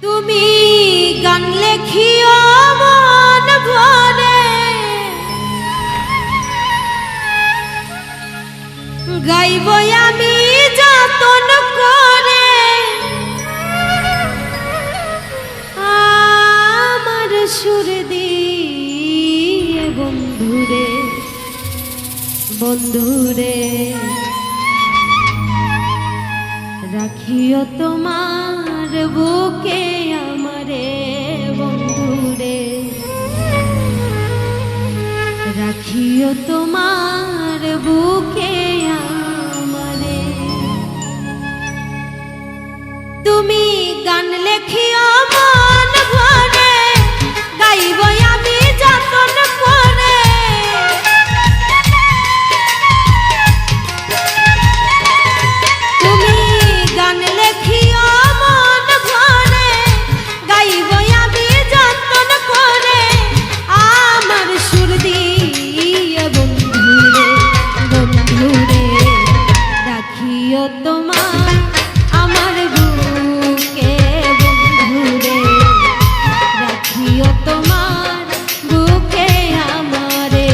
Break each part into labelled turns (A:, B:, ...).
A: তুমি গান লেখিও মন ভরে, গাইব আমি যতন করে। আমার সুর দিয়ে বন্ধুরে বন্ধুরে রাখিও তোমার বুকে আমারে বন্ধুরে, রাখিও তোমার বুকে আমারে। তুমি গান লেখিও মন ভরে, গাইব আমি যতন করে। তুমি গান লেখিও মন ভরে, গাইব আমি যতন করে। আমার সুর দিয়ে বন্ধুরে বন্ধুরে রাখিও তোমার আমার বুকে বন্ধুরে, রাখিও তোমার বুকে আমারে।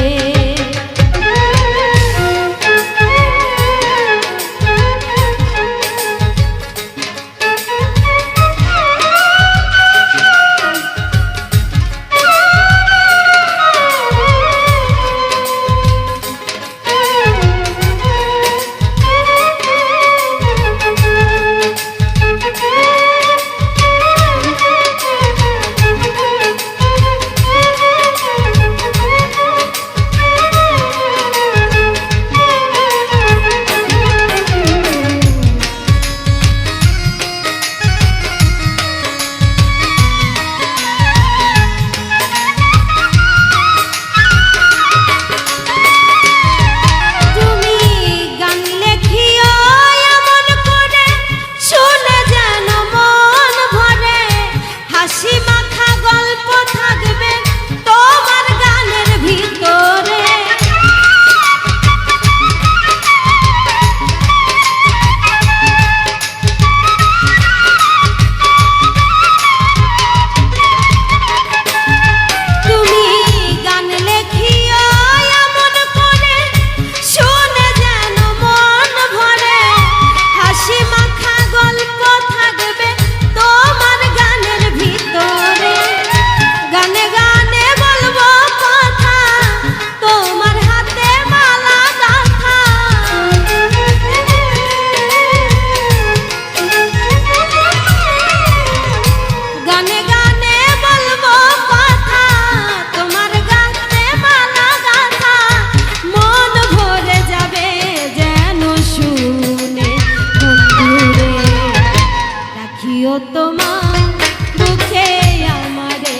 A: তোমার বুকে আমারে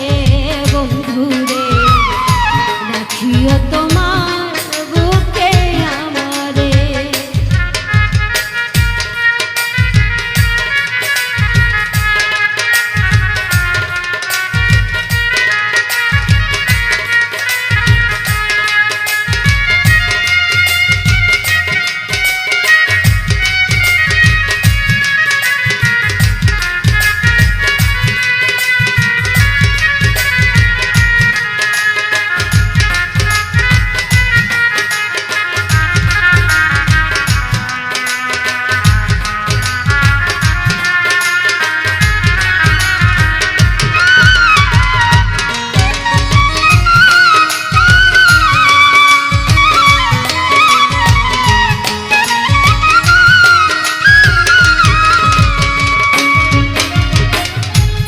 A: বন্ধুরে, রাখিও তোমার বুকে আমারে।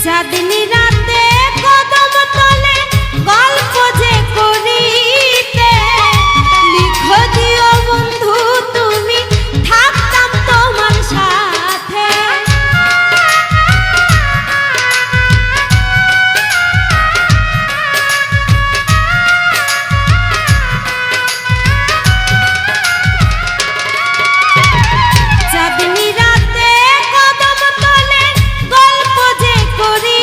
A: চাঁদনী রাতে কদম তলে গল্প যে করিতে, লিখো দিও বন্ধু তুমি থাকতাম তোমার সাথে। চাঁদনী রাতে কদম তলে গল্প যে করি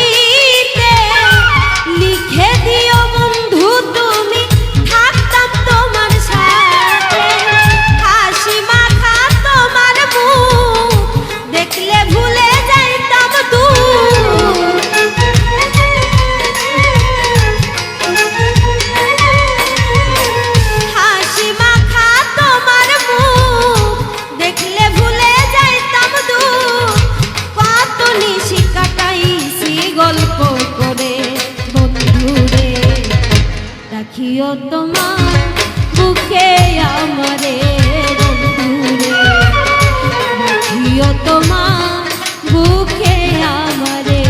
A: রাখিও তোমার বুকে আমারে বন্ধুরে, রাখিও তোমার বুকে আমারে।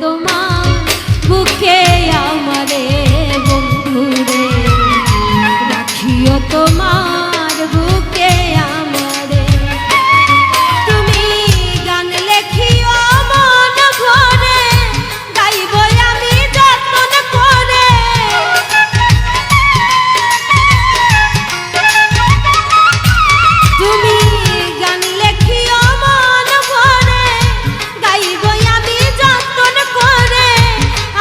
A: তোমার বুকে আমারে বন্ধুরে, রাখিও তোমার বুকে আমারে। তুমি গান লেখিও মন ভরে, গাইব আমি যতন করে। তুমি গান লেখিও মন ভরে, গাইব আমি যতন করে।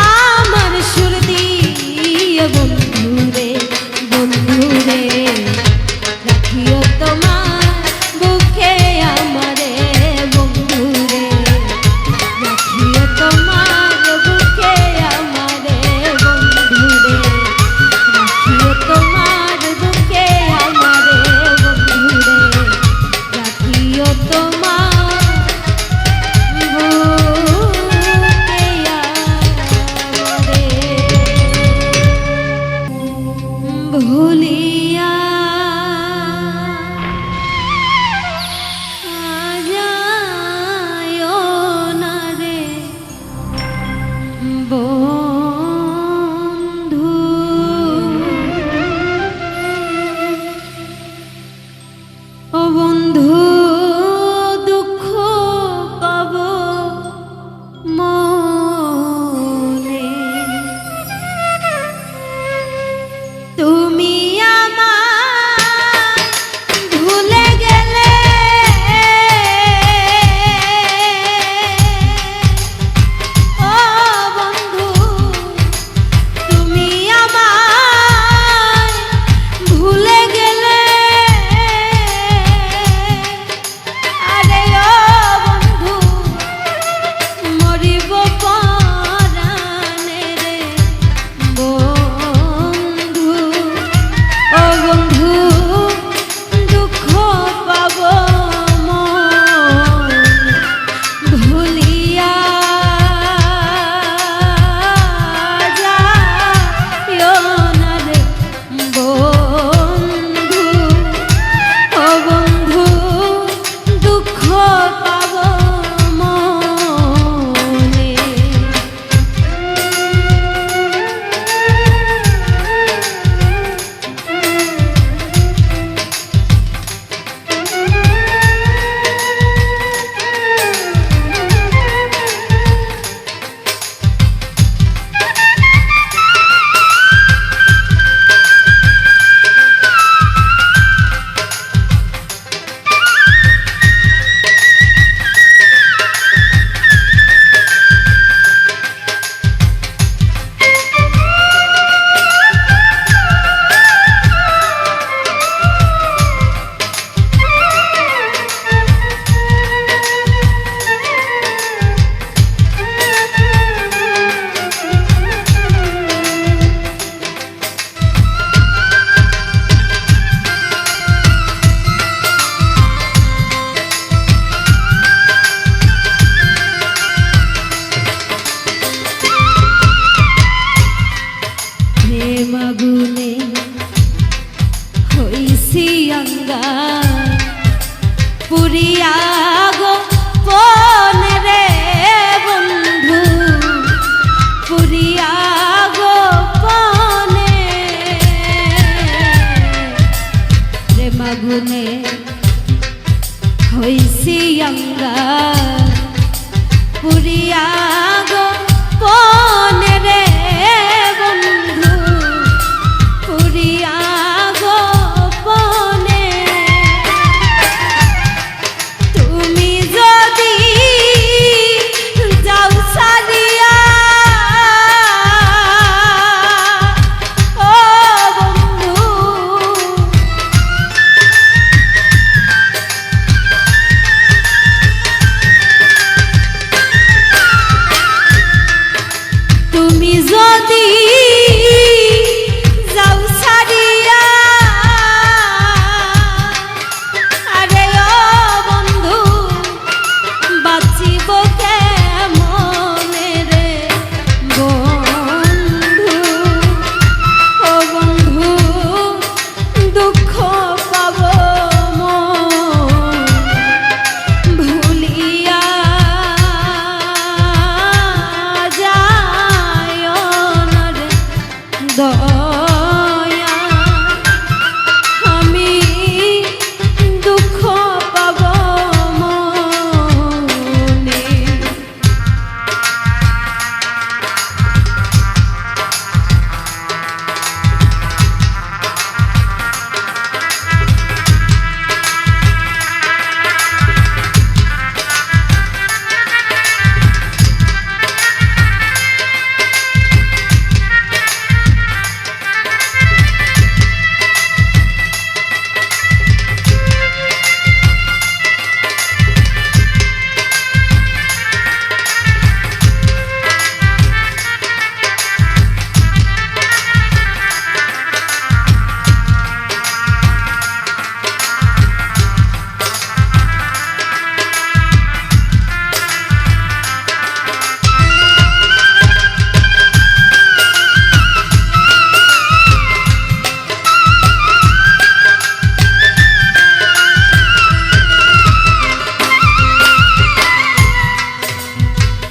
A: আমার সুর দিয়ে বন্ধুরে বন্ধুরে, রাখিও তোমার বুকে আমারে বন্ধুরে, রাখিও তোমার বুকে আমারে বন্ধুরে, রাখিও তোমার বুকে আমারে বন্ধুরে, রাখিও তোমার বুকে আমারে। ভুলিয়া যায় না রে বন্ধু, ও বন্ধু দুঃখ পাব মনে, তুমি আমার সিয়াঙ্গা পুরিয়া গো পনে রে বন্ধু পুরিয়া গো পনে প্রেমাগুনে হইসিয়াঙ্গা পুরিয়া গো পনে রে বন্ধু পুরিয়া গো পনে তুমি যদি যাও সারিয়া ও বন্ধু তুমি যদি যাও ছাড়িয়া আরে ও বন্ধু বাঁচিব কেমনে রে বন্ধু ও বন্ধু দুঃখ পাব মন ভুলিয়া যায় না রে দয়া আমি দুঃখ পাব মনে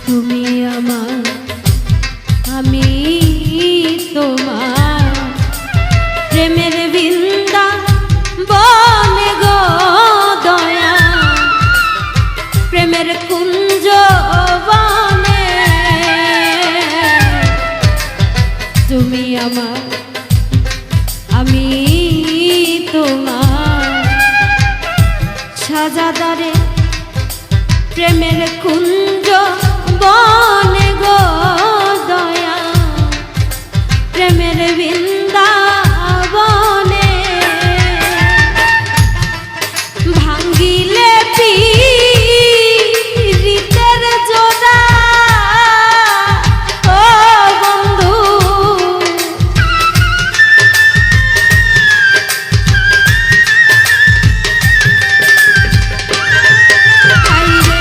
A: তুমি আমার আমি তোমার প্রেমের বৃন্দা বনে গো দয়া প্রেমের কুঞ্জ বনে তুমি আমার আমি তোমার সাজাদারে প্রেমের কুঞ্জ বনে গো দয়া প্রেমের বৃন্দাবনে ভাঙ্গিলে পীড়িতের জোড়া ও বন্ধু আইরে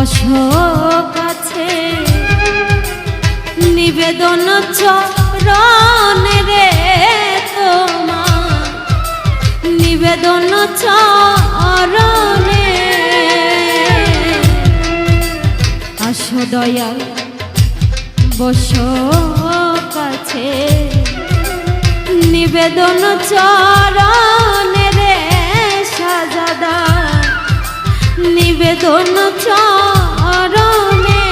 A: বসো কাছে নিবেদন চরণে রে তোমার নিবেদন চরণে আসো দয়াল বসো কাছে নিবেদন চরণে রে সাজাদা নিবেদন চরণে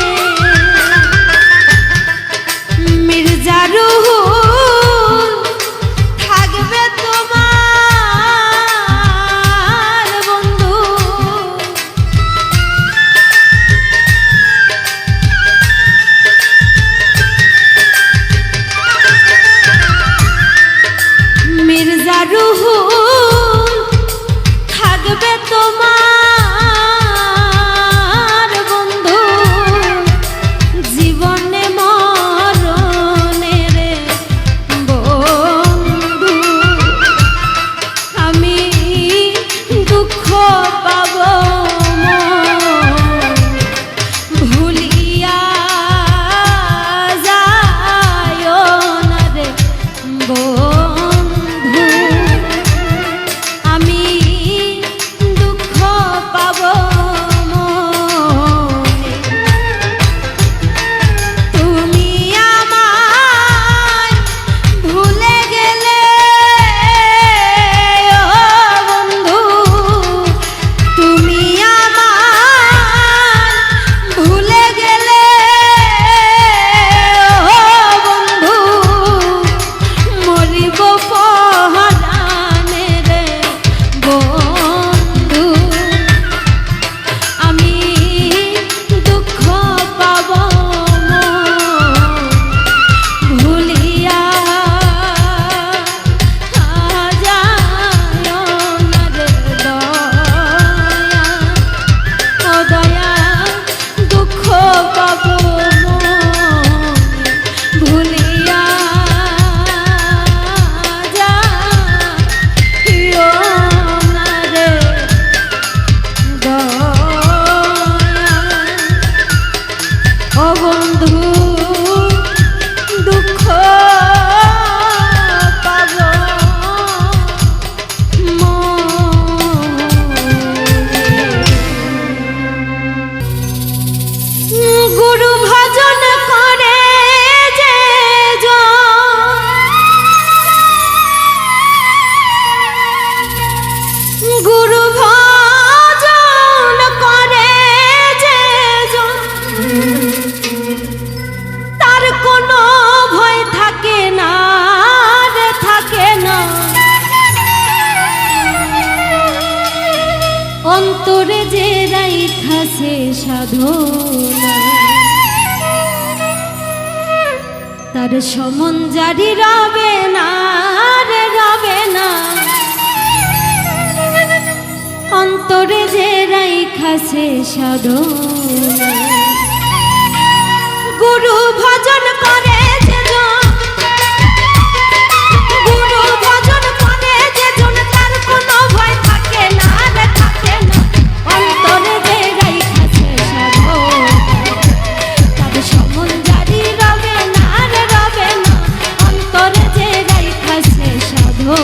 A: মির্জা রুহুল থাকবে তোমার বন্ধু মির্জা রুহুল থাকবে তোমার বন্ধু জীবনে মরণে রে বন্ধু আমি দুঃখ পাব ভুলিয়া যায় না রে বন্ধু আমি দুঃখ পাব তুমি আমায় ভুলে গেলে ও বন্ধু তুমি আমায় ভুলে গেলে ও বন্ধু মরিব পরাণে রে বন্ধু আমি দুঃখ পাব ভুলিয়া যায় না রে দয়া ও দয়া দুঃখ পাব ভুলিয়া যায় না রে দয়া ও বন্ধু দুঃখ পাব গুরু ভজন করে যে গুরু ভজন করে যে তার কোনো ভয় থাকে না রে থাকে না অন্তরে যে রাইখাছে সাধনা তার সমন জারি রবে না রে রবে না অন্তরে যে রাইখাছে সাধনা গুরু ভজন করে যে গুরু ভজন করে যে তার কোনো ভয় থাকে না রে থাকে না অন্তরে যে রাইখাছে সাধনা তার সমন জারি রবে না রে রবে না অন্তরে যে রাইখাছে সাধনা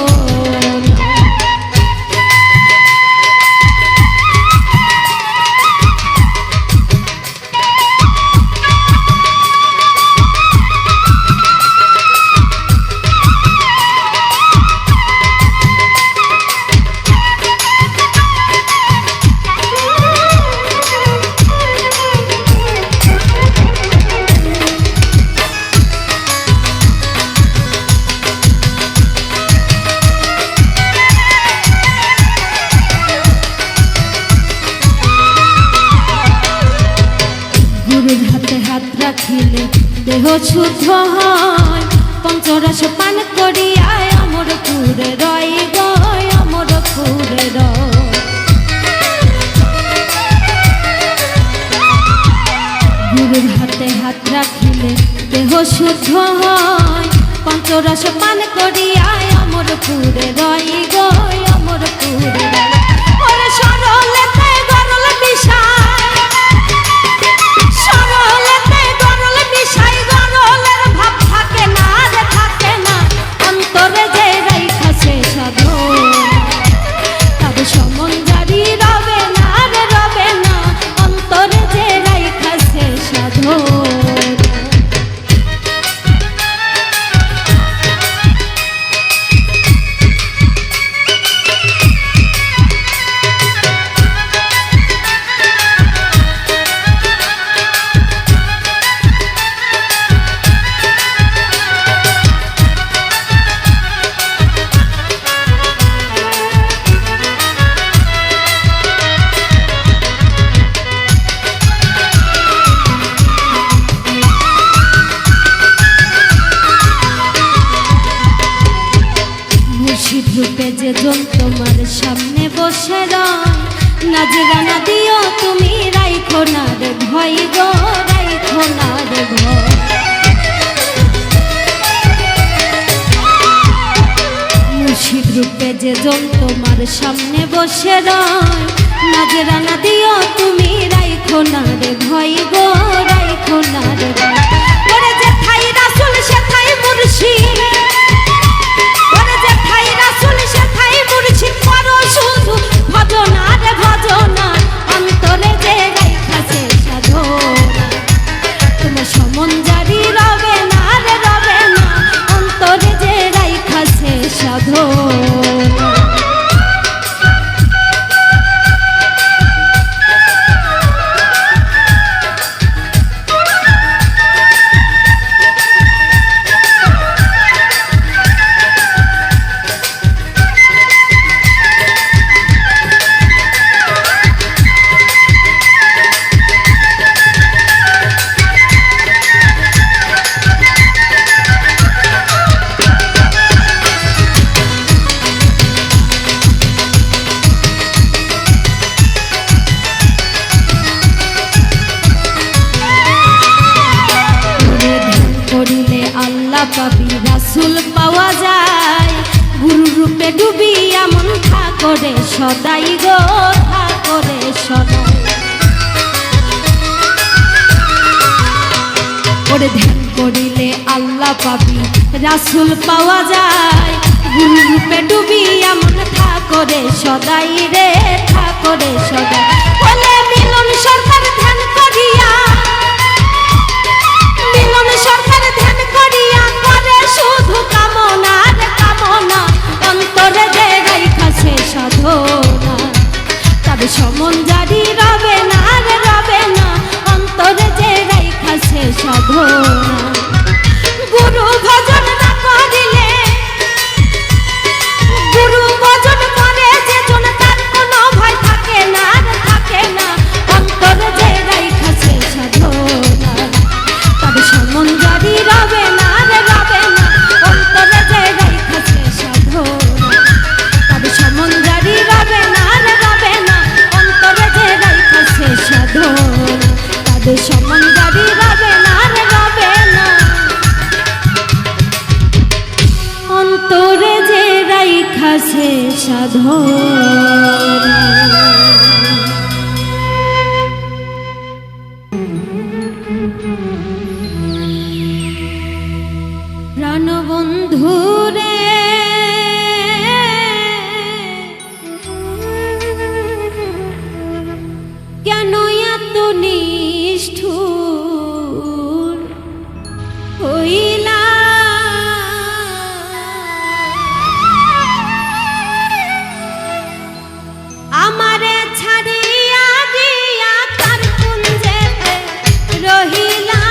A: রাখিলে দেহ শুদ্ধ হয় পঞ্চরস পান করিয়ায় অমর পুরে রয় গয় অমর পুরে গুরুর হাতে হাত রাখিলে দেহ শুদ্ধ হয় পঞ্চরস পান করিয়ায় অমর পুরে রয় গয় অমর পুরে ওরে সরলে গরল বিষায় যেজন তোমার সামনে বসে রয়, নাজরানা দিও তুমি রাইখো না রে ভয় গো, রাইখো না রে ভয়। মুর্শিদ রূপে যেজন তোমার সামনে বসে রয়, নাজরানা দিও তুমি রাইখো না রে ভয় গো, রাইখো না রে ভয়। ওরে যেথায় রাসূল সেথায় মুর্শিদ, ওরে যেথায় রাসূল সেথায় মুর্শিদ, করো শুধু ভজনা রে ভজনা, অন্তরে যে রাইখাছে সাধনা। তোমার সমন জারি রবে না রে রবে না, অন্তরে যে রাইখাছে সাধনা। আল্লাহ পাবি রাসূল পাওয়া যায়, গুরু রূপে ডুবিয়া মন ঠাকুরে সদাই গো, ঠাকুরে সদাই। ওরে ধ্যান করিলে আল্লাহ পাবি রাসূল পাওয়া যায়, গুরু রূপে ডুবিয়া মন ঠাকুরে সদাই রে, ঠাকুরে সদাই। বলে মিলন সরকার ধ্যান করিয়া, মিলন সরকার ধ্যান করিয়া করে শুধু কামনা রে কামনা, অন্তরে যে রাইখাছে সাধনা। তবে সমন জারি রবে না রে রবে না, অন্তরে যে রাইখাছে সাধনা। গুরু ভজন না করিলে, গুরু ভজন করে যেজন তার কোনো ভয় থাকে না রে থাকে না, অন্তরে যে রাইখাছে সাধনা। তবে সমন জারি রবে না রে রবে না, অন্তরে যে রাইখাছে সাধনা। তবে সমন জারি রবে না রে রবে না, অন্তরে যে রাইখাছে সাধনা। তবে সমন জারি রবে না রে রবে না, অন্তরে যে রাইখাছে সাধনা। প্রাণবন্ধুরে কেন এত নিষ্ঠুর হইলা, আমারে ছাড়িয়া দিয়া তার কুঞ্জেতে রহিলা।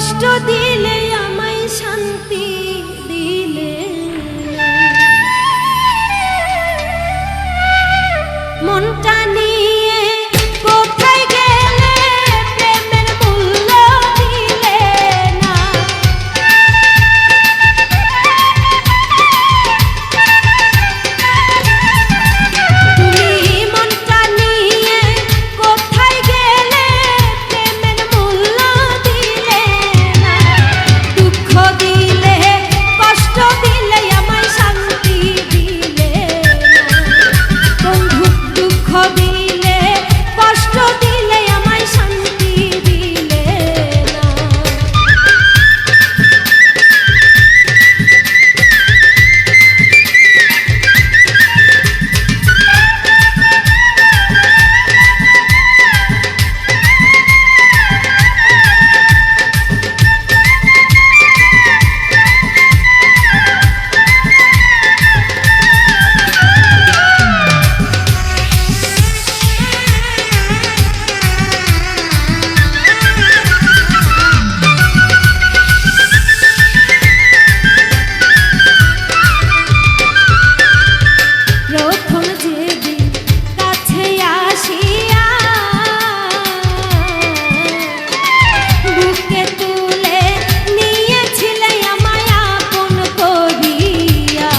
A: কষ্ট দিলে আমায় শান্তি দিলে মনটা নিয়ে কোথায় গেলে প্রেমের মূল্য দিলে না তুমি মনটা নিয়ে কোথায় গেলে প্রেমের মূল্য দিলে না দুঃখ দিলে কষ্ট দিলে আমায় শান্তি দিলে না বন্ধু দুঃখ দিলে কষ্ট দিলে আমায় শান্তি দিলে না প্রথম যেদিন কাছে আসিয়া বুকে তুলে নিয়েছিলে আমায় আপন করিয়া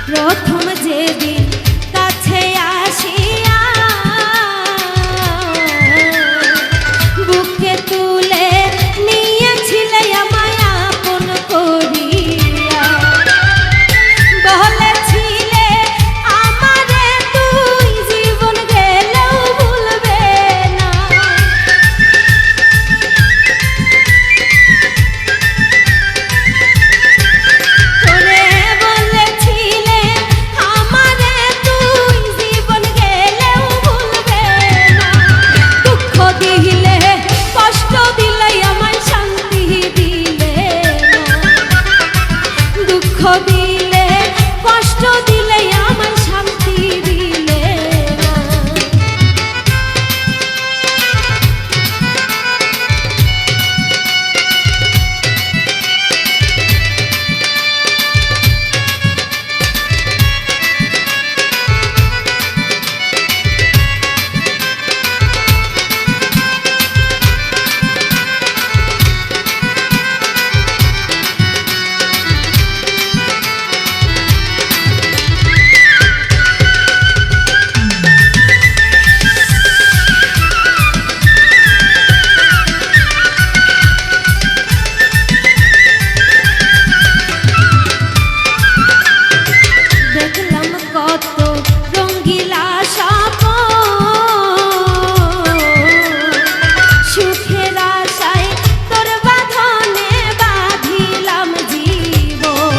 A: প্রথম যেদিন কাছে আসিয়া বুকে তুলে নিয়েছিলে আমায় আপন করিয়া বলেছিলে আমারে তুই জীবন গেলেও ভুলবে না করে বলেছিলে আমারে তুই জীবন গেলেও ভুলবে না দুঃখ দিলে কষ্ট দিলে আমায় শান্তি দিলে না দুঃখ দিলে কষ্ট দিলে আমায় শান্তি দিলে না দেখলাম কত রঙ্গিলা স্বপ্ন সুখের আশায় তোর বাঁধনে বাঁধিলাম জীবন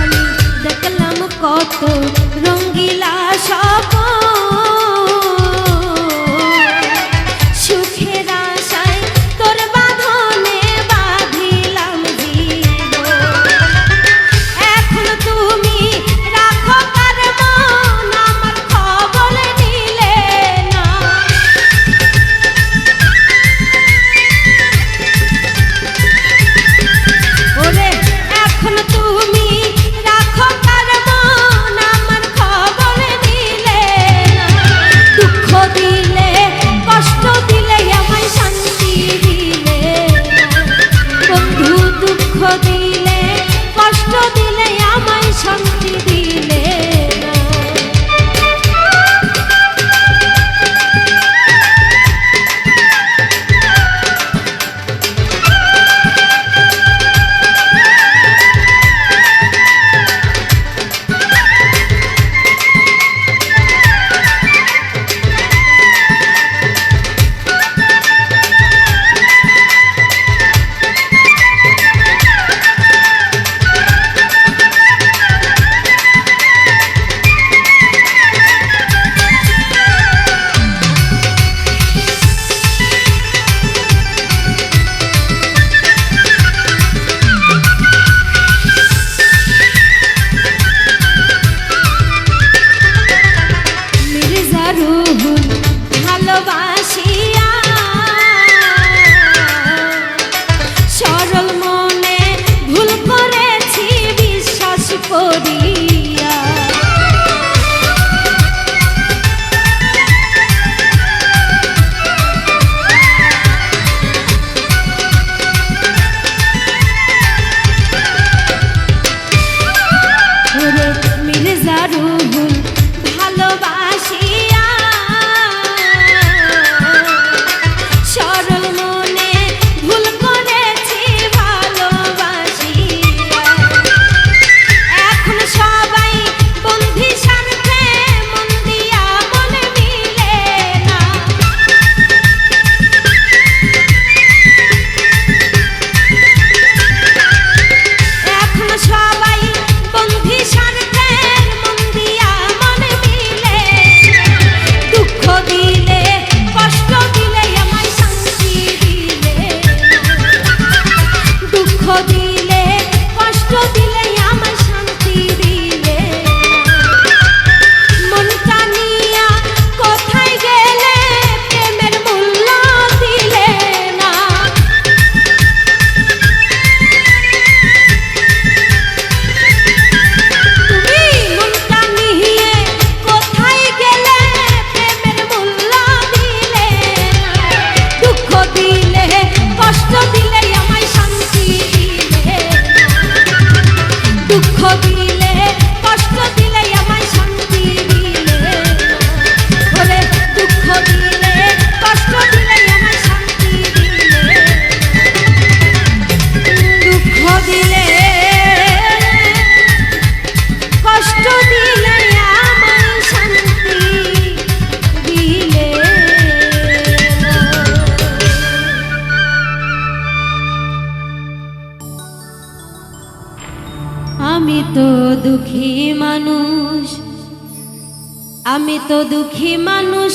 A: আমি দেখলাম কত রঙ্গিলা স্বপ্ন সুখের আশায় তোর বাঁধনে বাঁধিলাম জীবন এখন তুমি রাখো কার মন আমার খবর নিলে না ওরে এখন তুমি রাখো কার মন আমার খবর নিলে না দুঃখ দিলে কষ্ট দিলে আমায় শান্তি দিলে না বন্ধু দুঃখ দিলে কষ্ট দিলে আমায় শান্তি দিলে না আমি তো দুঃখী মানুষ, আমি তো দুঃখী মানুষ,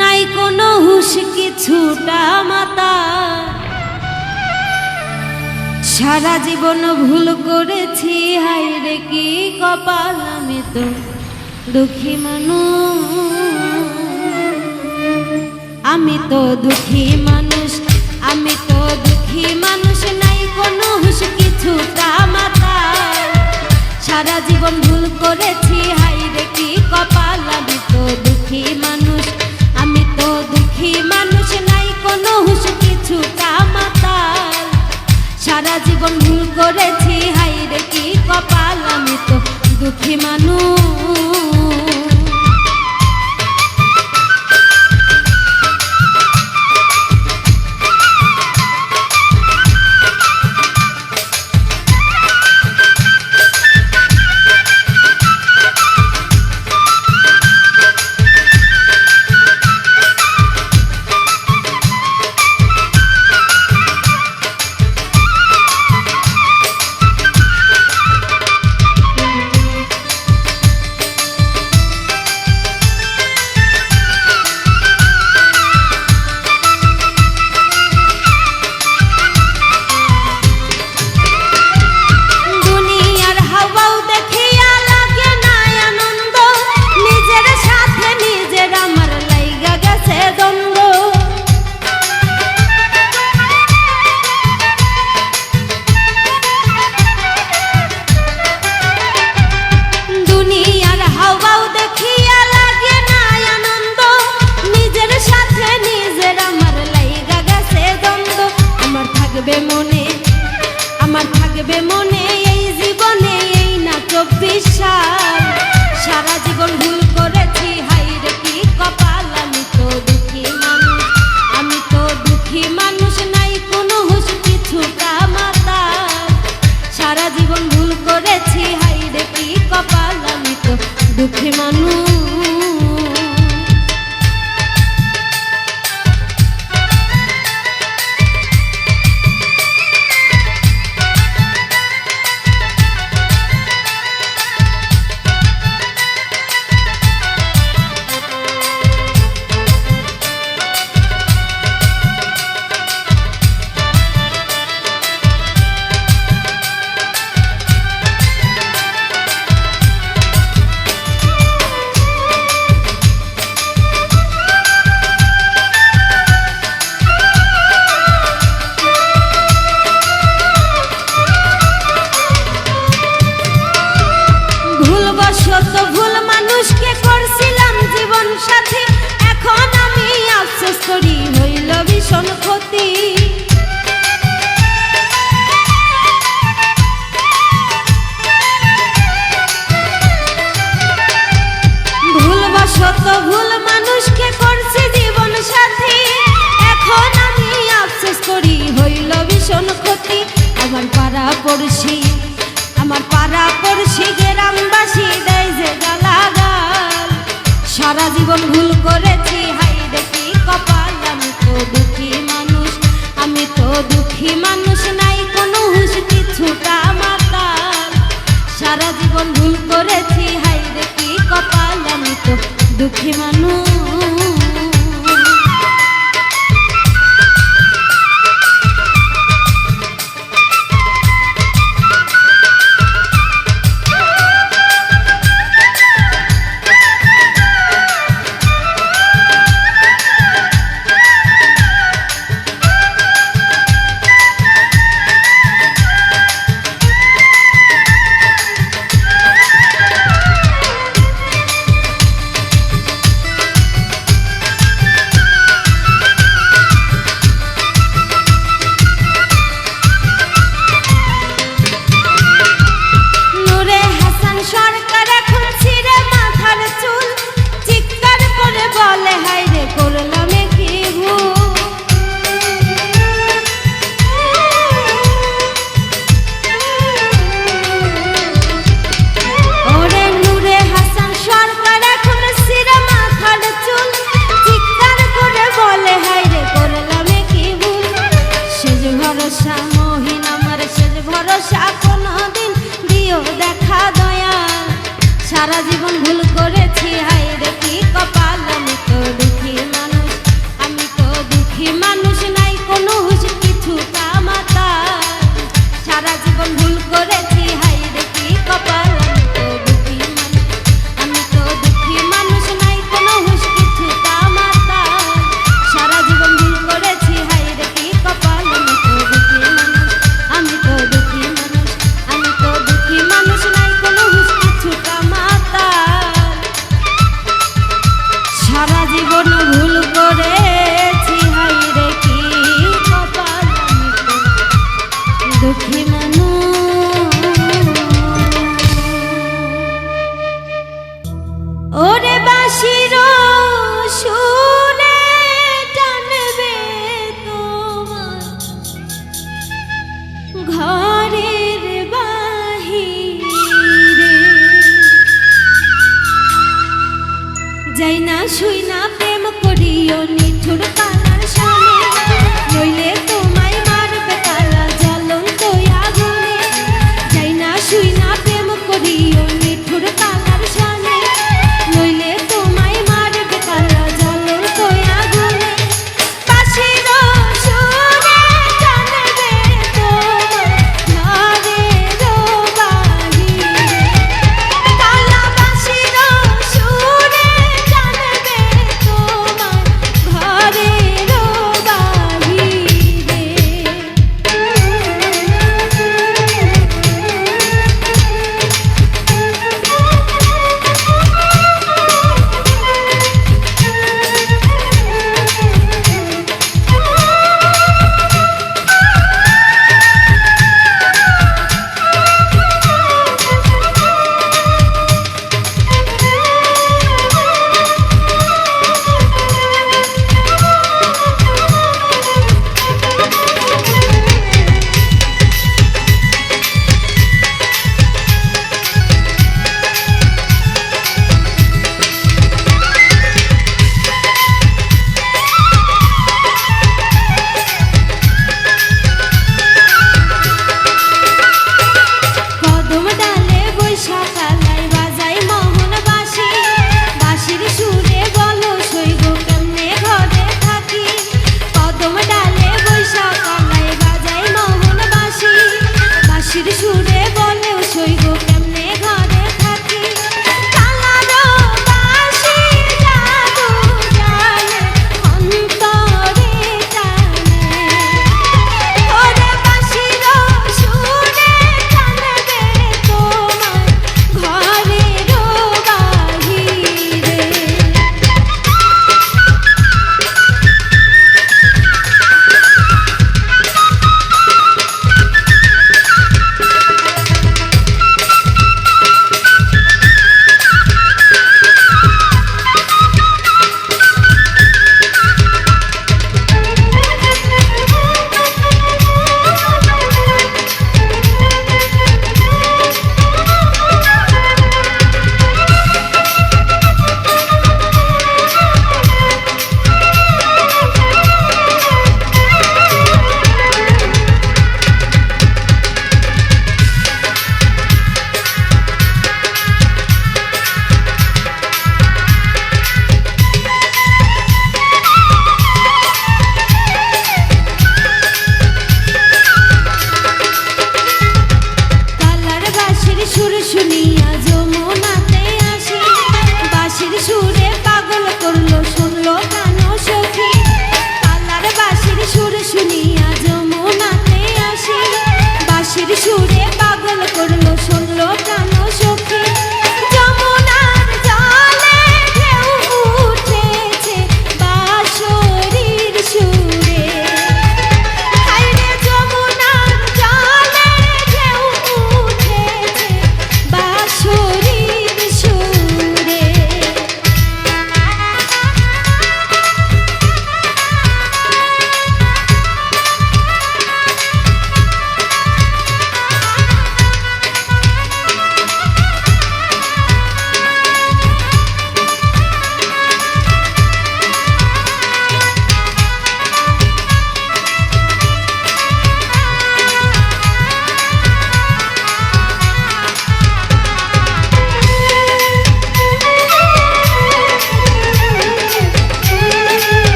A: নাই কোনো হুঁশ কিছুটা মাতা। সারা জীবন ভুল করেছি, হায় রে কি কপাল। আমি তো দুঃখী মানুষ, আমি তো দুঃখী মানুষ, আমি তো দুঃখী মানুষ, নাই কোনো হুঁশ কিছুটা মাতা। সারা জীবন ভুল করেছি, হায় রে কি কপাল। আমি তো দুঃখী মানুষ, আমি তো দুঃখী মানুষ, নাই কোনো হুঁশ কিছুটা মাতা। সারা জীবন ভুল করেছি, হায় রে কি কপাল। আমি তো দুঃখী মানুষ। আমার থাকবে মনে এই জীবনে, এই না 24 সাল। সারা জীবন ভুল করেছি, হায় রে কি কপাল। আমি তো দুঃখী মানুষ, আমি তো দুঃখী মানুষ, নাই কোনো হুঁশ কিছুটা মাতা। সারা জীবন ভুল করেছি, হায় রে কি কপাল। আমি তো দুঃখী মানুষ। শত ভুল মানুষকে করছিলাম জীবন সাথী, এখন আমি আফসোস করি হইল ভীষণ ক্ষতি। ভুলবশত ভুল মানুষকে করছি জীবন সাথী, এখন আমি আফসোস করি হইল ভীষণ ক্ষতি। আমার পাড়া পড়শি, আমার পাড়া পড়শি গ্রামবাসী দেয় যে গালাগাল। সারা জীবন ভুল করেছি, হায় রে কি কপাল। আমি তো দুঃখী মানুষ, আমি তো দুঃখী মানুষ, নাই কোনো হুঁশ কিছুটা মাতাল। সারা জীবন ভুল করেছি, হায় রে কি কপাল। আমি তো দুঃখী মানুষ। ভরসা মহিন আমার শেষ ভরসা, কোনদিন সারা জীবন ভুল করেছি, হায় রে কি কপাল। আমি তো দুঃখী মানুষ, আমি তো দুঃখী মানুষ, নাই কোনো হুঁশ কিছুটা মাথা। সারা জীবন ভুল করেছি, হায় রে কি কপাল। আমি তো দুঃখী মানুষ, নাই কোনো হুঁশ কিছুটা মাথা। সারা জীবন ভুল করেছি, হায় রে কি কপাল। আমি তো দুঃখী মানুষ, আমি তো দুঃখী মানুষ, নাই কোনো হুঁশ কিছুটা মাথা। সারা জীবন ভুল করেছি, হায় রে কি কপাল। আমি তো দুঃখী ওরে বাঁশির সুরে টানবে তোমার ঘরের বাহিরে, যাই না শুই না প্রেম করিও নিঠুর কালার সামনে, নইলে তোমায় মারবে কালা জ্বলন্ত আগুনে। যাই না শুই না প্রেম করিও নিঠুর কালার সামনে, নইলে তোমায় মারবে কালা জ্বলন্ত আগুনে। বাঁশির সুরে টানবে তোমার ঘরের বাহিরে, কালা বাঁশির সুরে টানবে তোমার ঘরের বাহিরে। কদম ডালে বৈশাখালায় বাজাই মোহন বাঁশি, বাঁশির সুরে বলো সইব কেমনে ঘরে থাকি। কদম ডালে বৈশাখালায় বাজাই মোহন বাঁশি, বাঁশির সুরে বলো সইব কেমনে ঘরে থাকি। কালারো বাঁশি জাদু জানে অন্তরে টানে, ওরে বাঁশির সুরে টানবে তোমার ঘরের বাহিরে।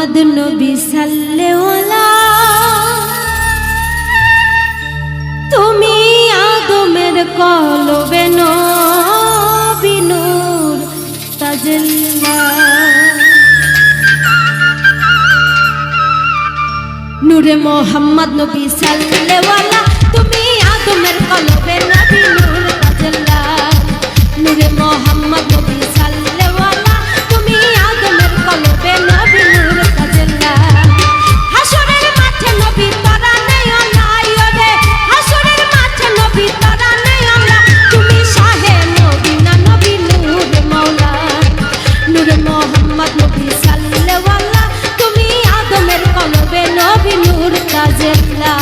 A: মোহাম্মদ নবী সাল্লাল্লাহু তুমি আদমের কলবে নবী নূর তাজাল্লা নূরে মোহাম্মদ নবী সাল্লাল্লাহু তুমি আদমের কলবে নবী নূর তাজাল্লা নূরে মোহাম্মদ নবী সাল্লাল্লাহু তুমি আদমের কলবে নবী নূর তাজাল্লা হাসরের মাঠে নবী তোরা নেই নাই রে হাসরের মাঠে নবী তোরা নেই আমরা তুমি শাহে নবী না নবী নূর মাওলা নূরে মোহাম্মদ নবী সাল্লাল্লাহু তুমি আদমের কলবে নবী নূর তাজাল্লা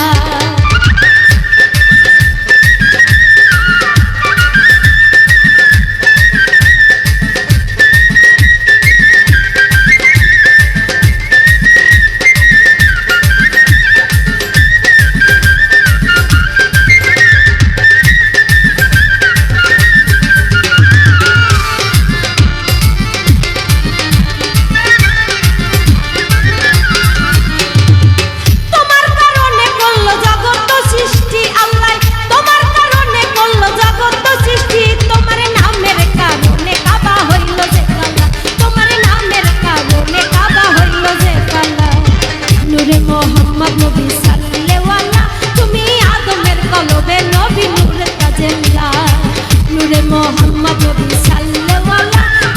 A: মোহাম্মদ নবী সাল্লাল্লাহু তুমি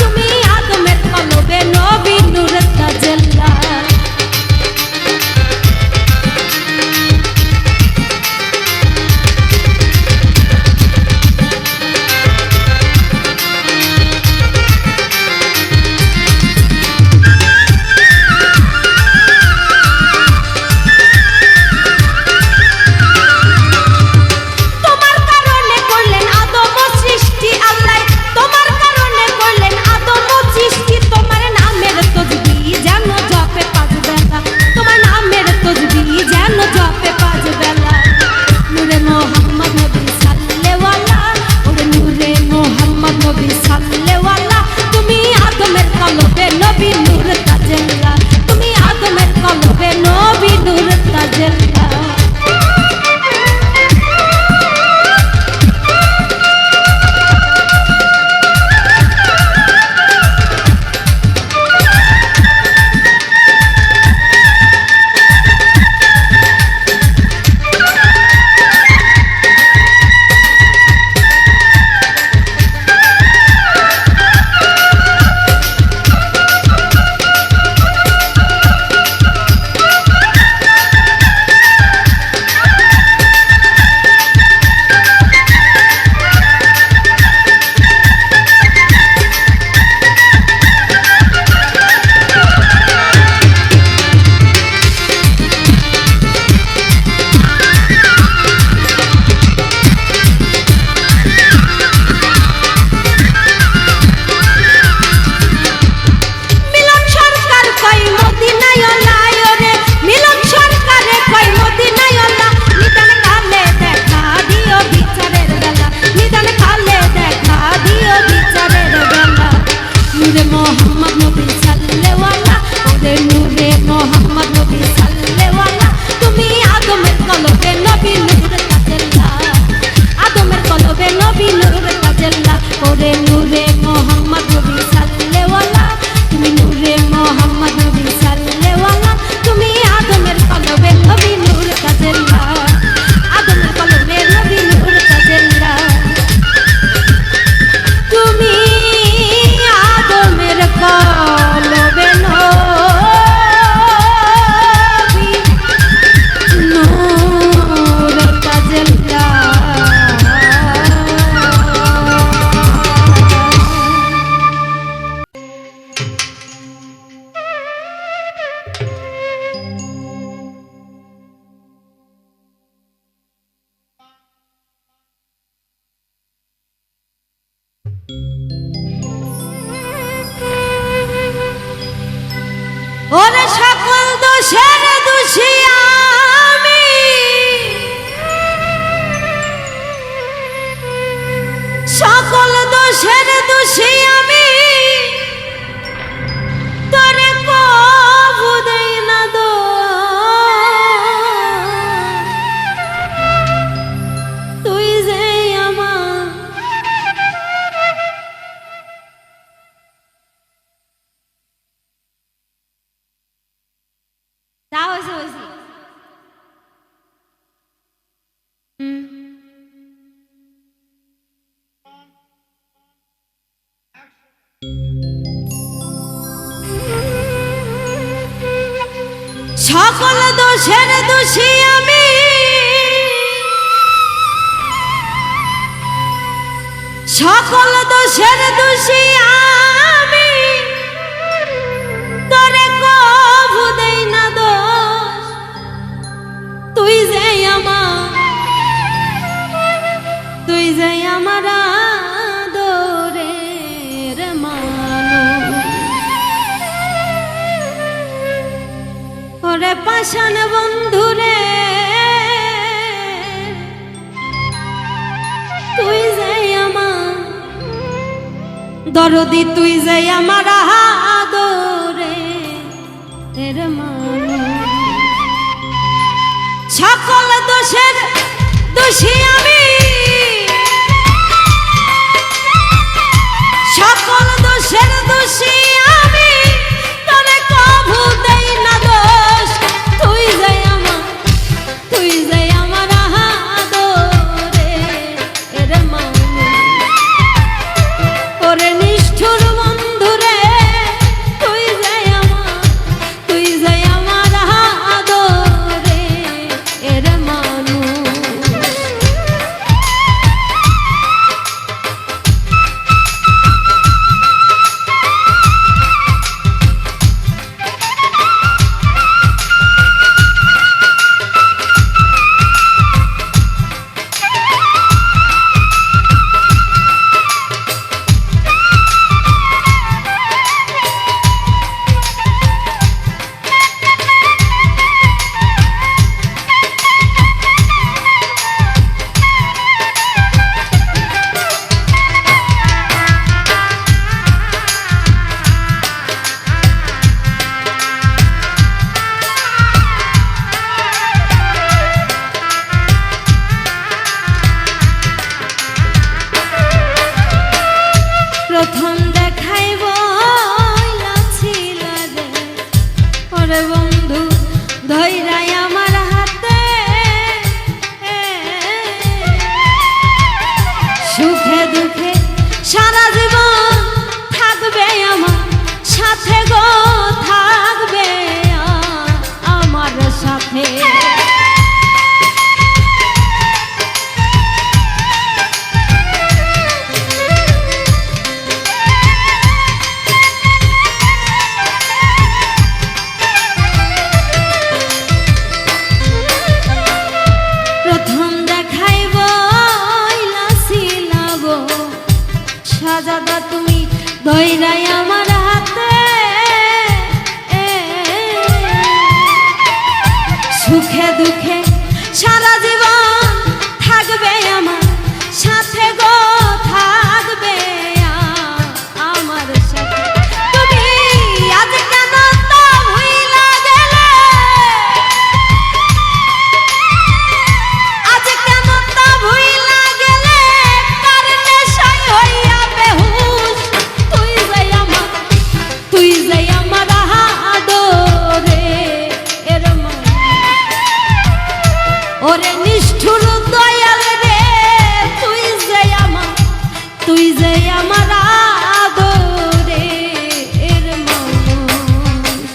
A: আদমের কলবে নবী নূর তাজাল্লা ওরে সকল দোষের দোষী আমি সকল দোষের দোষী আমি তোরে কবু সকল দোষের দোষী আমি, সকল দোষের দোষী আমি, তোরে কভু দেই না দোষ। তুই যে আমার, তুই যে আমার আদরের মানুষ। ওরে পাষাণ বন্ধুরে, তুই যে আমার দরদি, তুই যে আমার আদরের মানুষ। সকল দোষের দোষী আমি, সকল দোষের দোষী আমি, তোরে কভু দেই না দোষ। তুই যে আমার, তুই যে আমার আদরের মানুষ। ওরে নিষ্ঠুর বন্ধুরে, তুই যে আমার, তুই যে আমার আদরের মানুষ। প্রথম দেখাই বইলা ছিল রে, ওরে বন্ধু ধইরাই আমার হাতে। সুখে দুঃখে সারা জীবন থাকবে আমার সাথে গো, থাকবে আমার সাথে। সাজাদা তুমি ধইরাই আমার হাতে। সুখে দুঃখে সারা জীবন থাকবে আমার সাথে গো, থাকবে আমার সাথে। তুমি আজ কেন তা ভুইলা গেলে, আজ কেন তা ভুইলা গেলে, কার নেশায় হইয়া বেহুশ। তুই যে আমার, তুই যে আমার আদরের মানুষ। ওরে নিষ্ঠুর দয়াল রে, তুই যে আমার, তুই যে আমার আদরের মানুষ।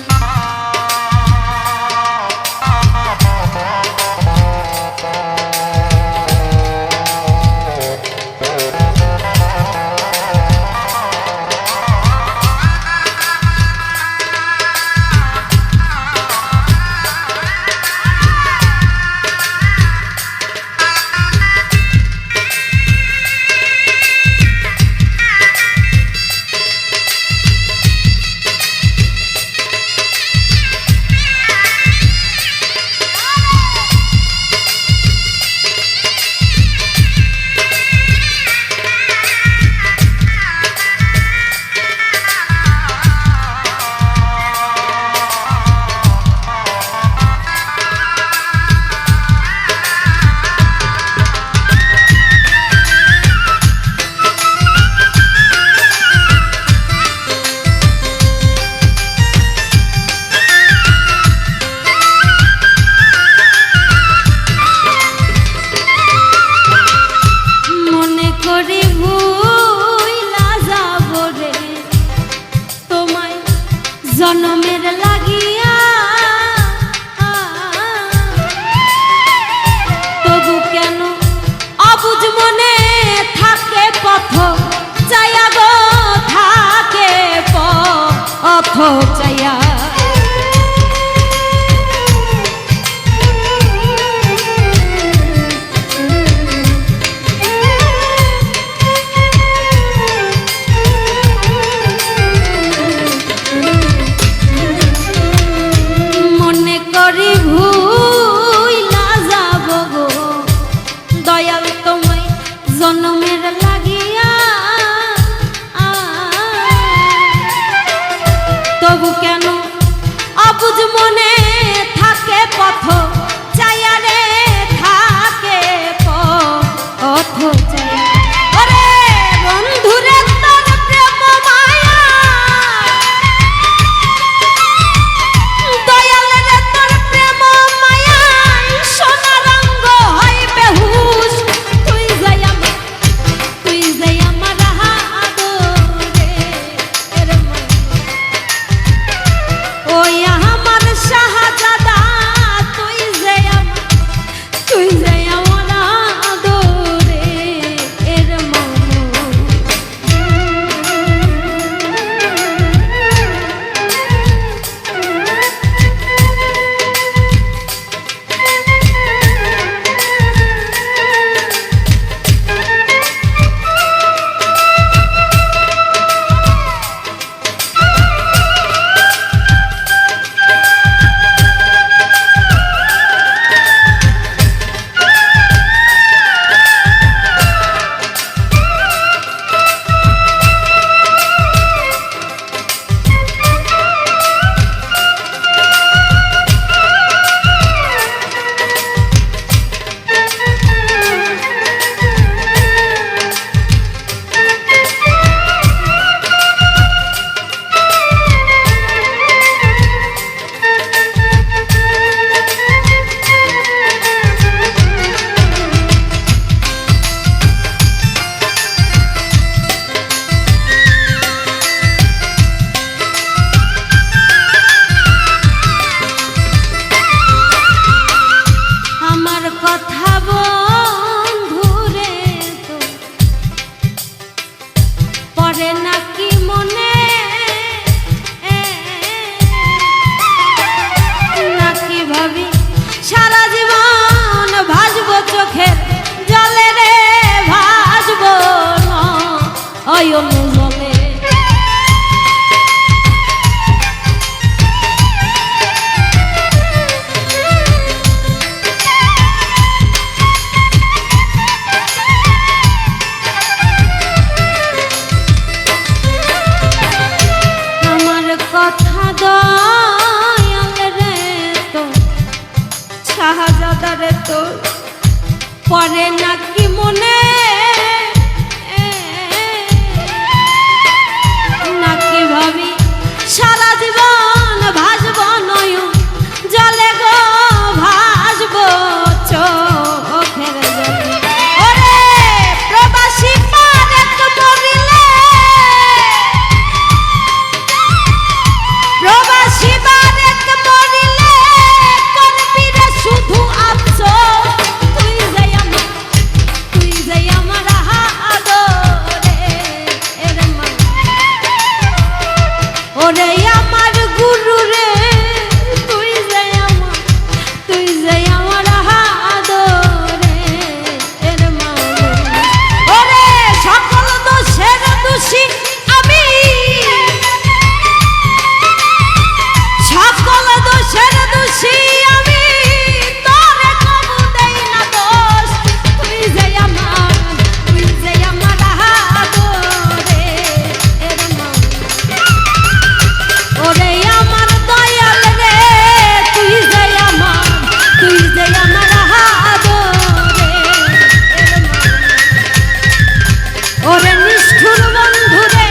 A: ওরে নিষ্ঠুর বন্ধু রে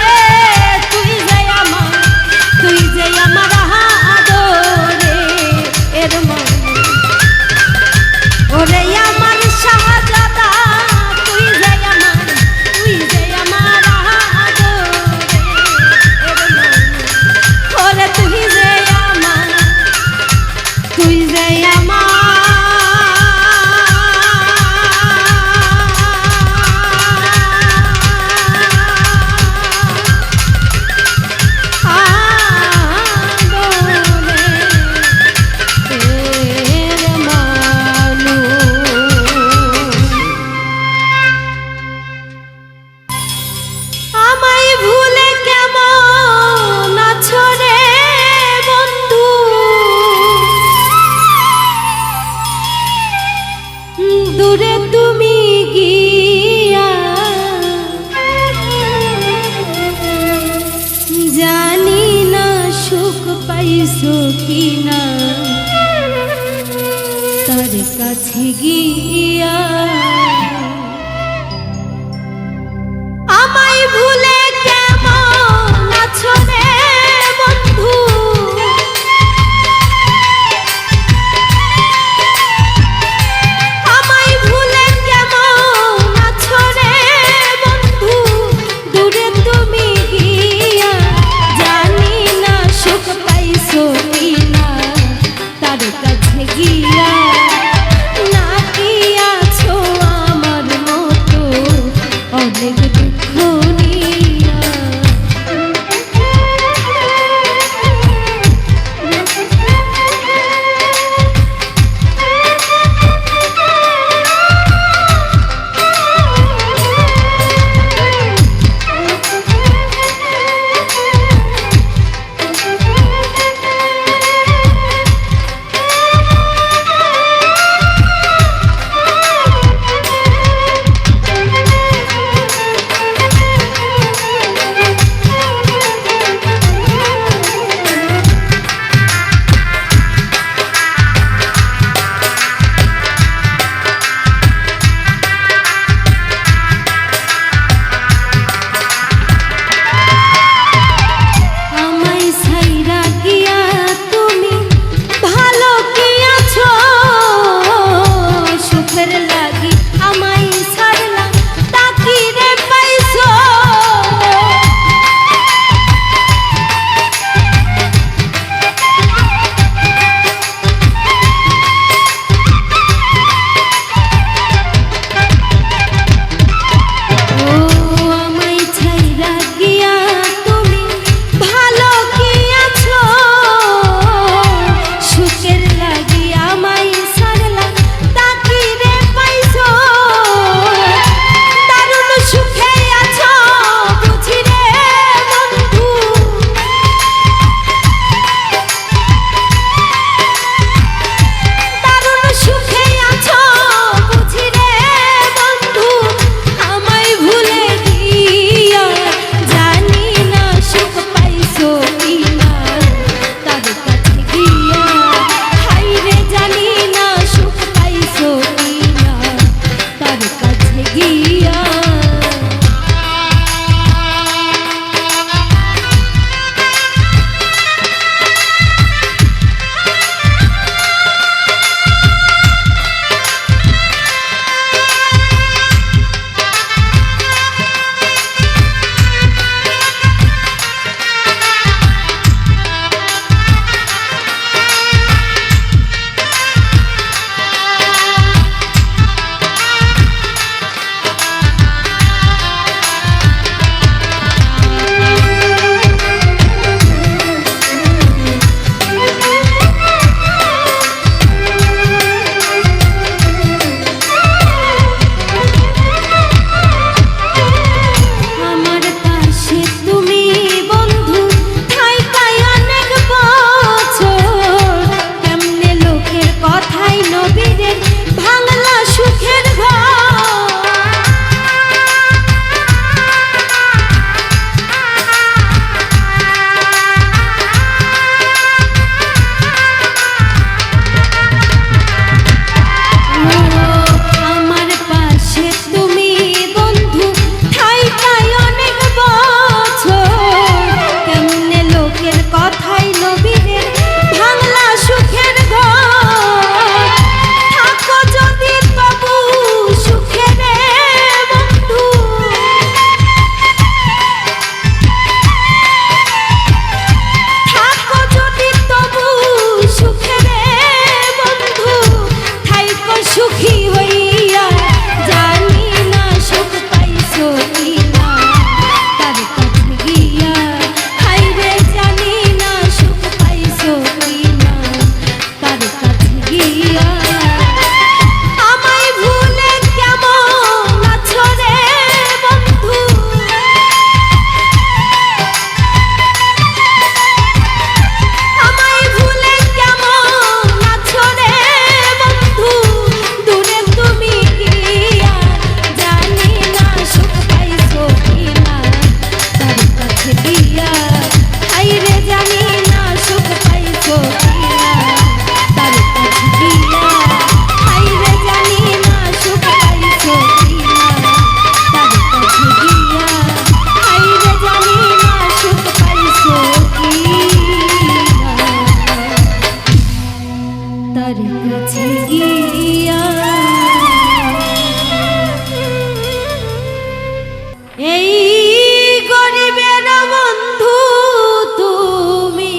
A: তুই যে আমার আদরে এর মন ওরে আমার শাহজাদা তুই যে আমার আদরে এর মন ওরে তুই যে আমার আমায় ভুলে কেমন আছো রে বন্ধু দূরে তুমি গিয়া জানি না সুখ পাইছো কিনা তার কাছে গিয়া আমায় ভুলে কেমন আছো রে বন্ধু আমায় ভুলে কেমন আছো রে বন্ধু দূরে তুমি গিয়া জানি না সুখ পাইছো কিনা তার কাছে গিয়া না কি আছো আমার মতো অনেক দুঃখ নিয়ে এই গরিবের বন্ধু তুমি,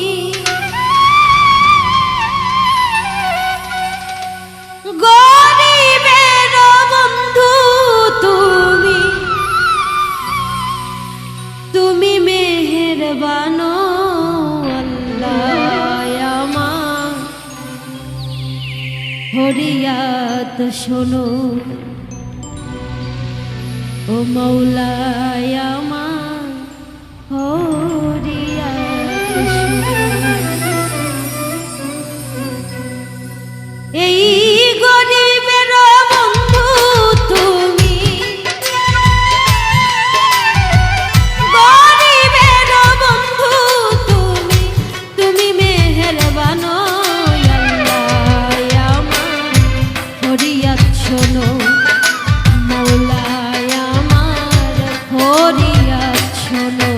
A: গরিবের বন্ধু তুমি, তুমি মেহেরবান আল্লাহ আমার ফরিয়াদ শোনো ও মৌলায় আমার ফরিয়াদ শোনো। এই গরিবের বন্ধু তুমি, গরিবের বন্ধু তুমি, তুমি মেহেরবান আল্লাহ আমার ফরিয়াদ শোনো মৌলায় আমার ফরিয়াদ শোনো।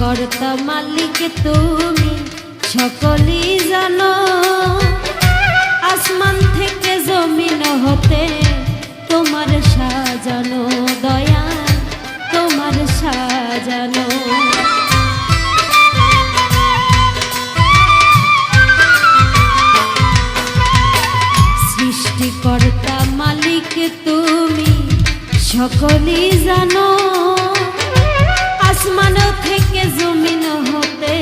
A: কর্তা মালিক তুমি সকলেই জানো, আসমান থেকে জমিন হতে তোমার সাজানো দয়া, তোমার সাজানো। সৃষ্টিকর্তা মালিক তুমি সকলেই জানো, আসমান থেকে জমিন হতে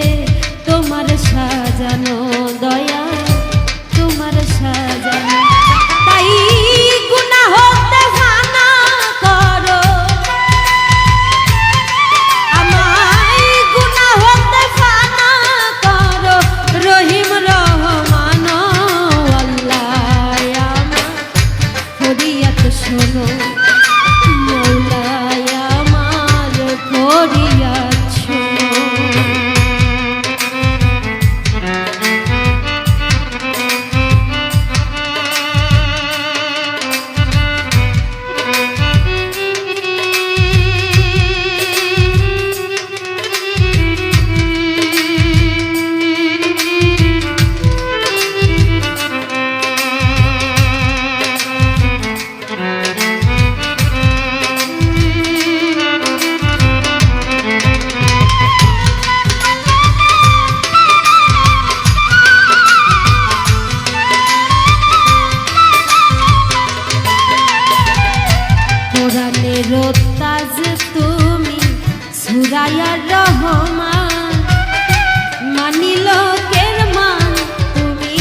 A: তোমার সাজানো দয়া, তোমার সাজানো। তাই গুনাহ হতে মানা করো আমায়, গুনাহ হতে মানা করো রহিম রহমান আল্লাহ আমার ফরিয়াদ শোনো মৌলায় আমার ফরিয়াদ শোনো। তাজ তুমি সুরায়া রহমান, মানি লোকের মান তুমি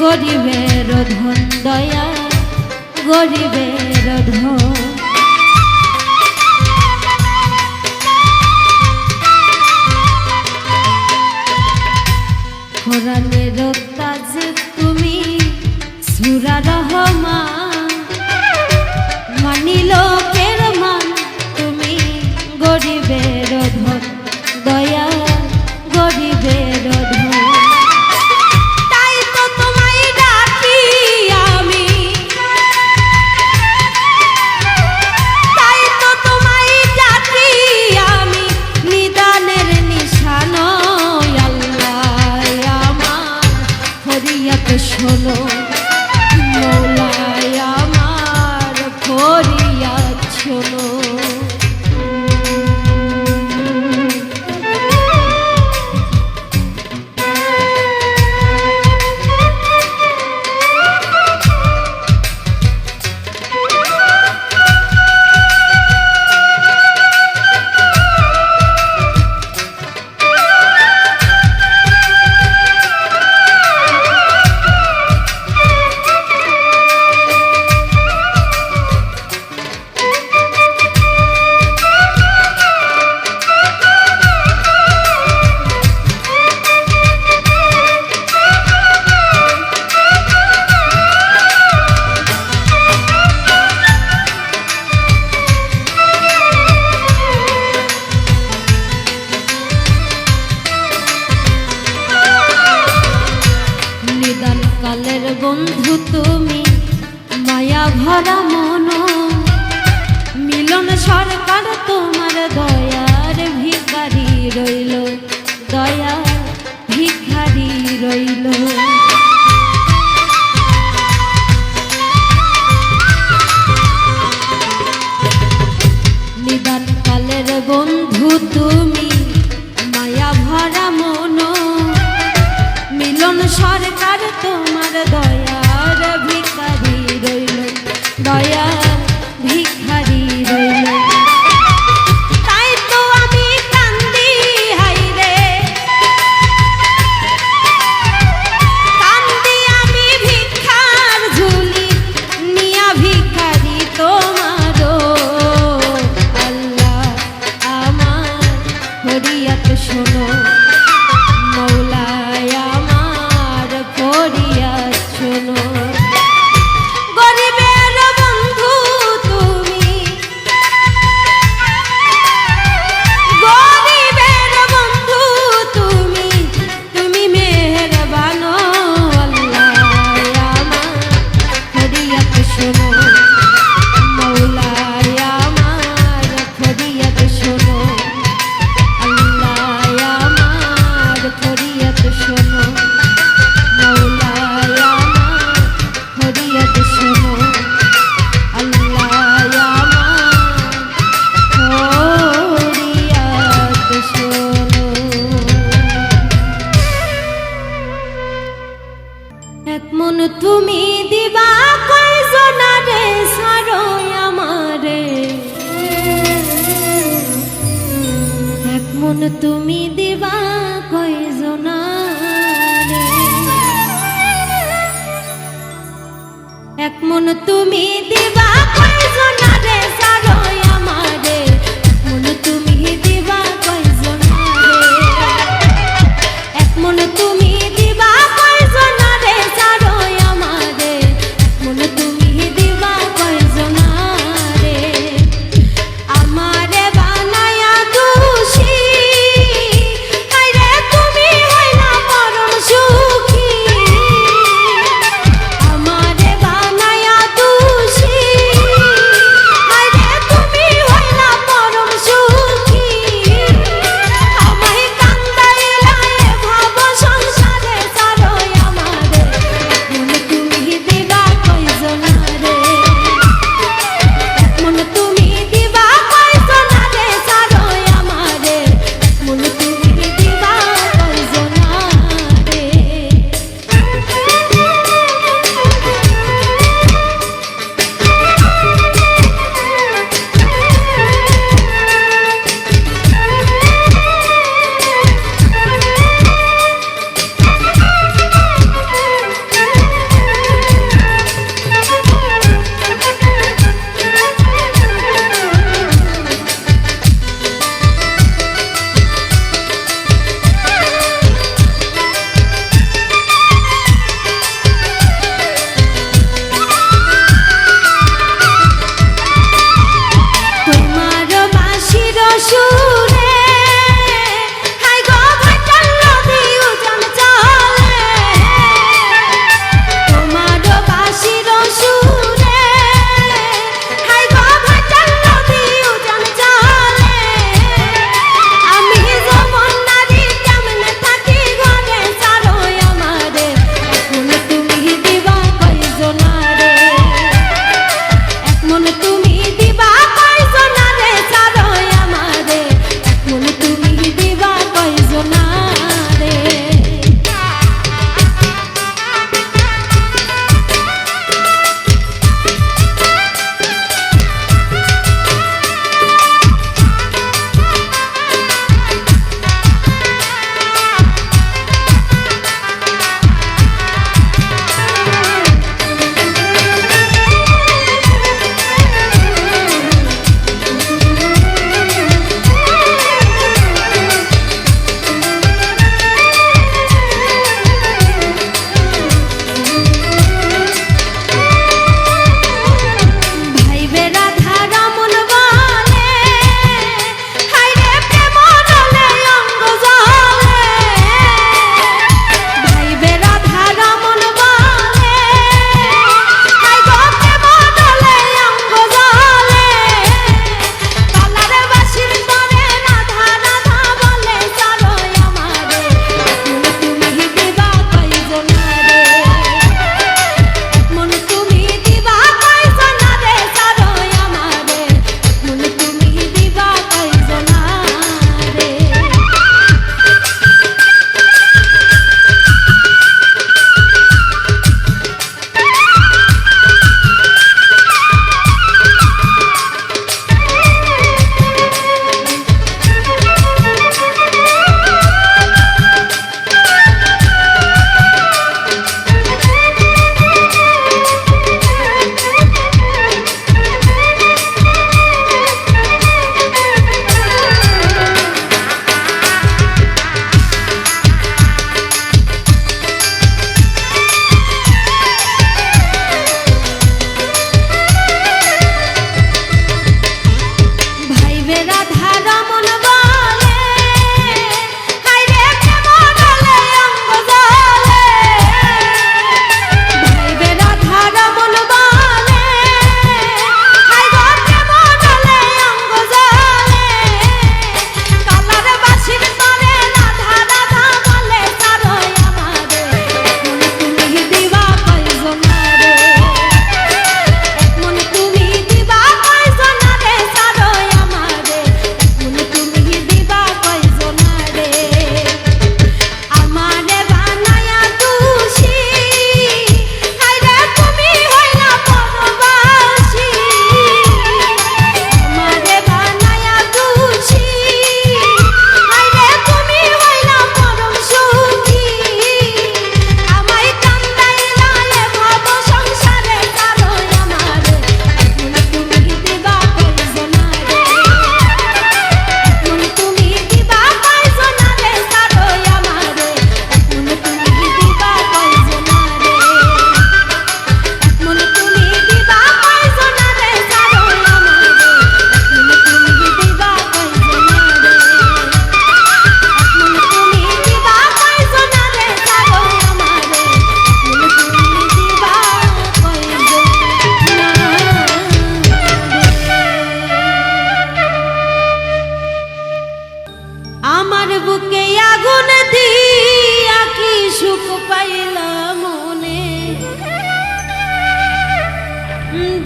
A: গরিবের ধন দয়া, গরিবের ধন। কোরআনের তাজ তুমি সূরা রহমান, মানি লোকের মান তুমি গরিবের ধন দয়া, গরিবের ধন। তাই তো তোমায় ডাকি আমি, তাই তো তোমায় ডাকি আমি নিদানের নিশান আল্লাহ আমার ফরিয়াদ শোনো মৌলায় আমার ফরিয়াদ শোনো। বন্ধু তুমি মায়া ভরা মন মিলন সরকার তোমার দয়ার ভিখারি রইল দয়ার ভিখারি রইল নিদান কালের বন্ধু তুমি মায়া ভরা মন মিলন সরকার তোমার দয়ার ভিখারি রইল দয়ার ভিখারি রইল তাই তো আমি কান্দি হাইরে কান্দি আমি ভিক্ষার ঝুলি নিয়া ভিখারি তোমারও আল্লাহ আমার ফরিয়াদ শোনো মৌলায় আমার ফরিয়াদ শোনো গরিবের বন্ধু তুমি গরিবের বন্ধু তুমি তুমি মেহেরবান আল্লাহ আমার ফরিয়াদ শোনো মৌলায় আমার ফরিয়াদ শোনো আল্লাহ আমার ফরিয়াদ শোনো মৌলায় আমার ফরিয়াদ শোনো আল্লাহ আমার ফরিয়াদ শোনো এক মন তুমি দিবা কয়জনারে সারো আমারে এক মন তুমি দিবা কয়জনারে এক মন তুমি দিবা কয়জনারে সারো আমারে এক মন তুমি দিবা কয়জনারে এক মন তুমি দিবা কয়জনারে সারো আমারে এক মন তুমি দিবা কয়জনারে আমারে বানায়া দোষী কাইরে তুমি হইলা পরম সুখী আমারে বানায়া দোষী কাইরে তুমি হইলা পরম সুখী আমায় কান্দাইলা এ ভাব সংসারে সারো আমারে মন তুমি দিবা কয়জনারে মন তুমি দিবা কয়জনারে সারো আমারে মন তুমি দিবা কয়জনারে তোমার বাঁশির সুরে হাই গো ভাটার নদী উজান চলে তোমার বাঁশির সুরে হাই গো ভাটার নদী উজান চলে আমি যমন নারী কেমনে থাকি ঘরে সারো আমারে এখন তুমি দিবা কয়জনারে এক মন তুমি দিবা কয়জনারে সারো আমারে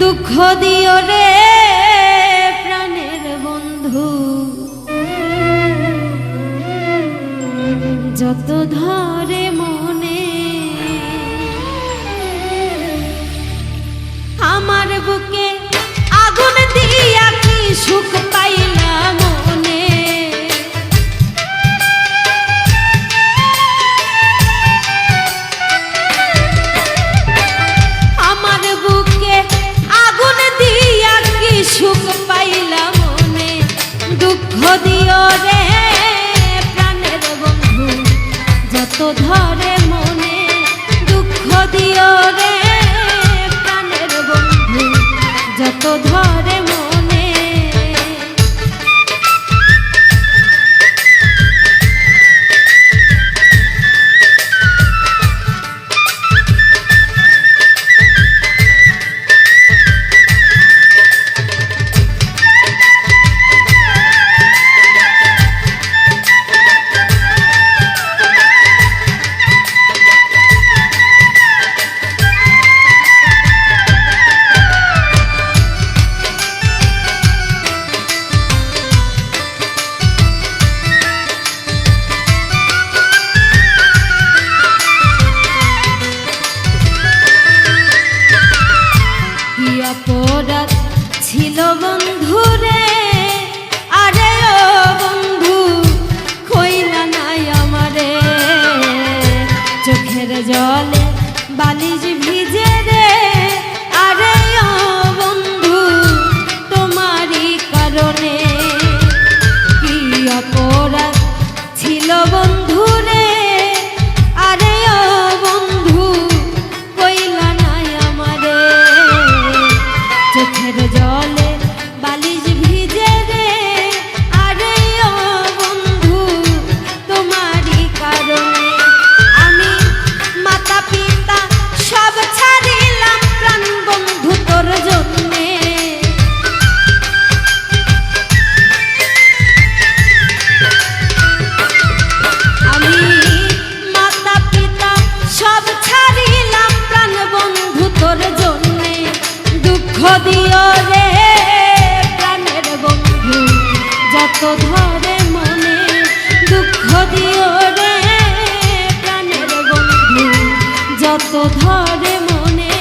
A: দুঃখ দিও রে প্রাণের বন্ধু, যত ধরে মনে আমার বুকে আগুন দিয়া কি সুখ পাইলাম মনে। আমার বুকে আগুন দিয়া কি সুখ পাইলাম মনে। দুঃখ দিও রে প্রাণের বন্ধু, যত ধরে মনে। দুঃখ দিও রে প্রাণের বন্ধু, যত ধরে মনে। অপরাধ ছিল বন্ধুরে, আরে ও বন্ধু কইলা নাই আমারে। চোখের জলে বালিশ ভিজে রে, আরে ও বন্ধু তোমারই কারণে। কি অপরাধ ছিল বন্ধুরে, আরে ও বন্ধু কইলা নাই আমারে। চোখের জলে বালিশ ভিজে রে, আরে ও বন্ধু তোমারই কারণে। আমি মাতা পিতা সব ছাড়িলাম প্রাণ বন্ধু তোর জন্যে। আমি মাতা পিতা সব ছাড়িলাম প্রাণ বন্ধু তোর জন্যে। দুঃখ দিও রে প্রাণের বন্ধু, যত ধরে মনে। দুঃখ দিও রে প্রাণের বন্ধু, যত ধরে মনে।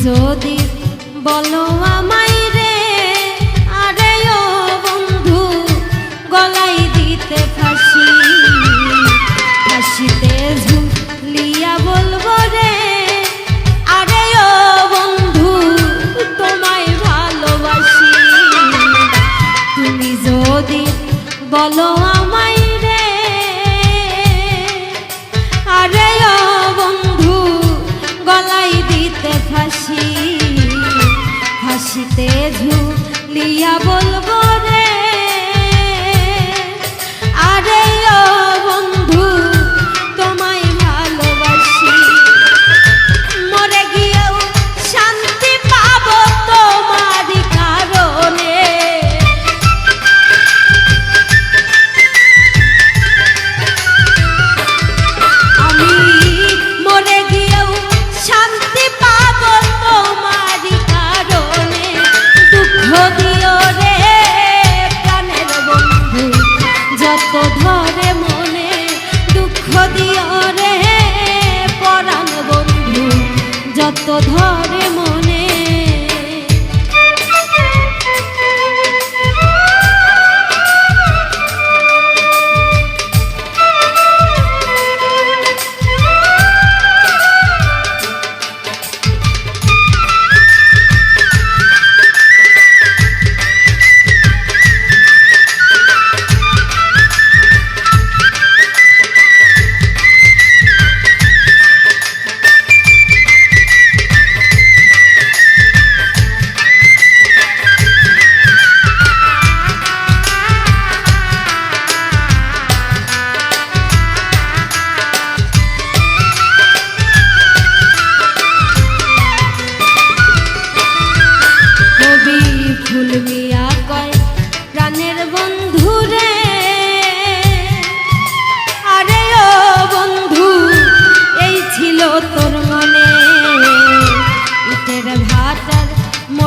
A: যদি বলো আমায় রে, আরে ও বন্ধু গলাই দিতে ফাঁসি। ফাঁসিতে ঝুলিয়া বলবো রে, আরে ও বন্ধু তোমায় ভালোবাসি। তুমি যদি বলো আমায় রে, আরে ও বন্ধু গলাই দিতে ফাঁসি। ফাঁসিতে ঝুলিয়া বলবো রে, আরে ও বন্ধু তোমায় ভালোবাসি। মরে গিয়েও শান্তি পাবো তোমারই কারণে। আমি মরে গিয়েও শান্তি পাবো তোমারই কারণে। দুঃখ দিও রে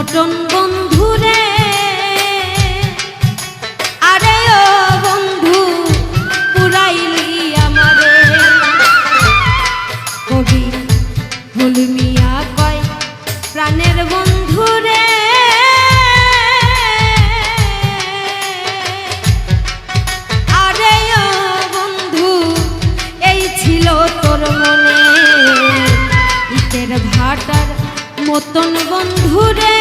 A: মটন বন্ধুরে, আরে ও বন্ধু পুরাইলি আমারে। কবি ফুল মিয়া কয় প্রাণের বন্ধুরে, আরে ও বন্ধু এই ছিল তোর মনে, ইটের ভাটার মতন বন্ধুরে।